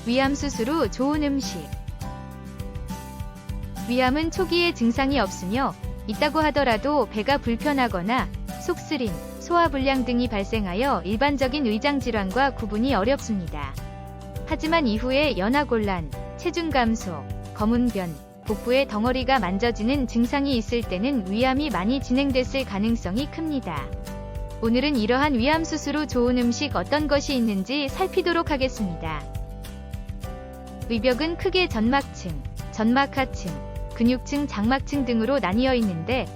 위암수술 후 좋은 음식. 위암은 초기에 증상이 없으며 있다고 하더라도 배가 불편하거나 속쓰림, 소화불량 등이 발생하여 일반적인 의장질환과 구분이 어렵습니다. 하지만 이후에 연하곤란, 체중 감소, 검은 변, 복부의 덩어리가 만져지는 증상이 있을 때는 위암이 많이 진행됐을 가능성이 큽니다. 오늘은 이러한 위암 수술 후 좋은 음식 어떤 것이 있는지 살피도록 하겠습니다. 위벽은 크게 전막층, 전막하층, 근육층, 장막층 등으로 나뉘어 있는데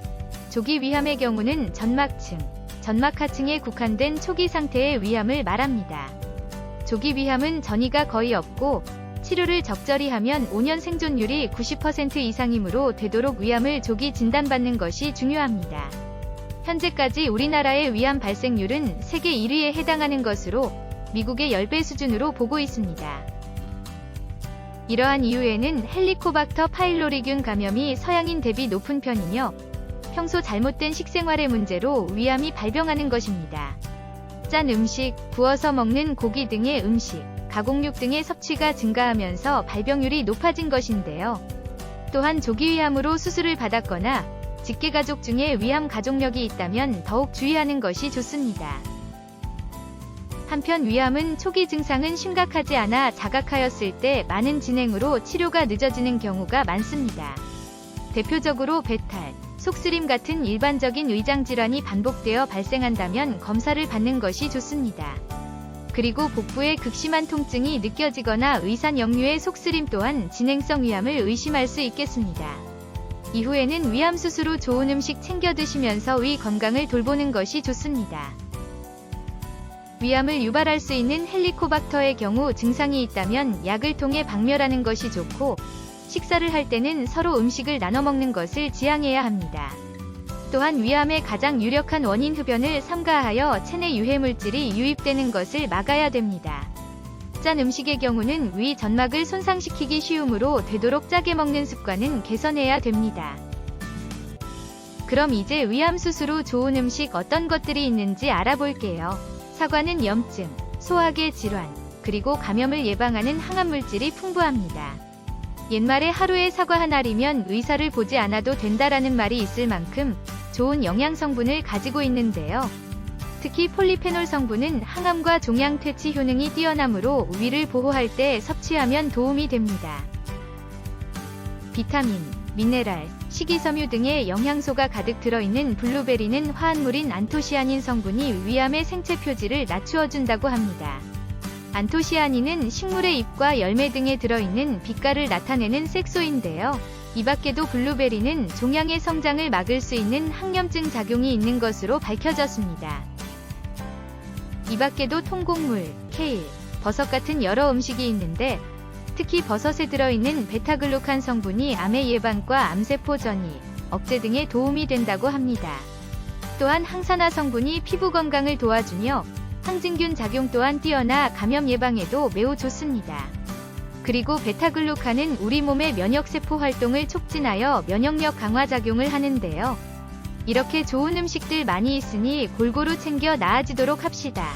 조기 위암의 경우는 전막층, 전막하층에 국한된 초기 상태의 위암을 말합니다. 조기 위암은 전이가 거의 없고 치료를 적절히 하면 5년 생존율이 90% 이상이므로 되도록 위암을 조기 진단받는 것이 중요합니다. 현재까지 우리나라의 위암 발생률은 세계 1위에 해당하는 것으로 미국의 10배 수준으로 보고 있습니다. 이러한 이유에는 헬리코박터 파일로리균 감염이 서양인 대비 높은 편이며 평소 잘못된 식생활의 문제로 위암이 발병하는 것입니다. 짠 음식, 구워서 먹는 고기 등의 음식, 가공육 등의 섭취가 증가하면서 발병률이 높아진 것인데요. 또한 조기 위암으로 수술을 받았거나 직계가족 중에 위암 가족력이 있다면 더욱 주의하는 것이 좋습니다. 한편 위암은 초기 증상은 심각하지 않아 자각하였을 때 많은 진행으로 치료가 늦어지는 경우가 많습니다. 대표적으로 배탈, 속쓰림 같은 일반적인 의장질환이 반복되어 발생한다면 검사를 받는 것이 좋습니다. 그리고 복부에 극심한 통증이 느껴지거나 의산 역류의 속쓰림 또한 진행성 위암을 의심할 수 있겠습니다. 이후에는 위암 수술 후 좋은 음식 챙겨 드시면서 위 건강을 돌보는 것이 좋습니다. 위암을 유발할 수 있는 헬리코박터의 경우 증상이 있다면 약을 통해 박멸하는 것이 좋고 식사를 할 때는 서로 음식을 나눠 먹는 것을 지양해야 합니다. 또한 위암의 가장 유력한 원인 흡연을 삼가하여 체내 유해물질이 유입되는 것을 막아야 됩니다. 짠 음식의 경우는 위 점막을 손상시키기 쉬우므로 되도록 짜게 먹는 습관은 개선해야 됩니다. 그럼 이제 위암 수술 후 좋은 음식 어떤 것들이 있는지 알아볼게요. 사과는 염증, 소화계 질환, 그리고 감염을 예방하는 항암물질이 풍부합니다. 옛말에 하루에 사과 한 알이면 의사를 보지 않아도 된다라는 말이 있을 만큼 좋은 영양 성분을 가지고 있는데요. 특히 폴리페놀 성분은 항암과 종양 퇴치 효능이 뛰어나므로 위를 보호할 때 섭취하면 도움이 됩니다. 비타민, 미네랄, 식이섬유 등의 영양소가 가득 들어있는 블루베리는 화합물인 안토시아닌 성분이 위암의 생체 표지를 낮추어준다고 합니다. 안토시아닌은 식물의 잎과 열매 등에 들어있는 빛깔을 나타내는 색소인데요. 이 밖에도 블루베리는 종양의 성장을 막을 수 있는 항염증 작용이 있는 것으로 밝혀졌습니다. 이 밖에도 통곡물, 케일, 버섯 같은 여러 음식이 있는데 특히 버섯에 들어있는 베타글루칸 성분이 암의 예방과 암세포 전이, 억제 등에 도움이 된다고 합니다. 또한 항산화 성분이 피부 건강을 도와주며 항진균 작용 또한 뛰어나 감염 예방에도 매우 좋습니다. 그리고 베타글루칸은 우리 몸의 면역세포 활동을 촉진하여 면역력 강화 작용을 하는데요. 이렇게 좋은 음식들 많이 있으니 골고루 챙겨 나아지도록 합시다.